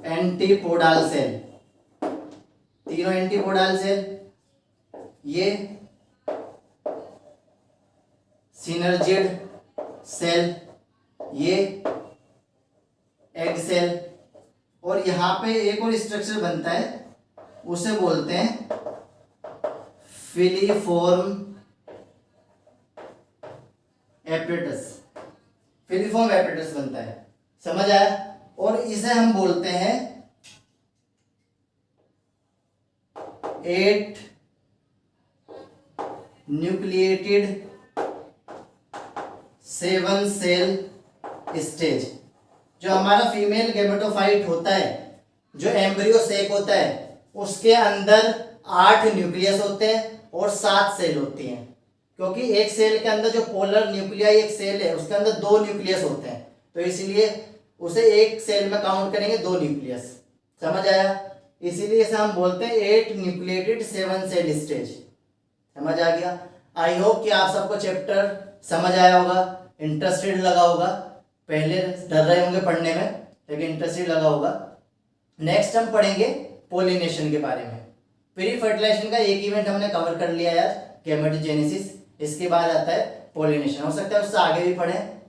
एंटीपोडाल सेल, तीनों एंटीपोडाल सेल, ये सिनर्जिड सेल, ये एग सेल, और यहां पे एक और स्ट्रक्चर बनता है, उसे बोलते हैं फिलीफॉर्म एपरेटस, फिलीफॉर्म एपरेटस बनता है, समझ आया? और इसे हम बोलते हैं 8 न्यूक्लिएटेड 7 सेल स्टेज। जो हमारा फीमेल गेमेटोफाइट होता है, जो एम्ब्रियो सेक होता है, उसके अंदर 8 न्यूक्लियस होते हैं और 7 सेल होती हैं, क्योंकि एक सेल के अंदर जो पोलर न्यूक्लियाई एक सेल है उसके अंदर 2 न्यूक्लियस होते हैं, तो इसलिए उसे एक सेल में काउंट करेंगे 2 न्यूक्लियस, समझ आया? इसीलिए इसे हम बोलते हैं 8 न्यूक्लिएटेड 7 सेल स्टेज। समझ आ गया? आई होप कि आप सबको चैप्टर समझ आया होगा, इंटरेस्टेड लगा होगा, पहले डर रहे होंगे पढ़ने में लेकिन इंटरेस्टेड लगा होगा। नेक्स्ट हम पढ़ेंगे पोलिनेशन के बारे में। प्री फर्टिलाइजेशन का एक इवेंट हमने कवर कर लिया यार, गैमेटोजेनेसिस, इसके बाद आता है पोलिनेशन। हो सकता है उससे आगे भी पढ़ें,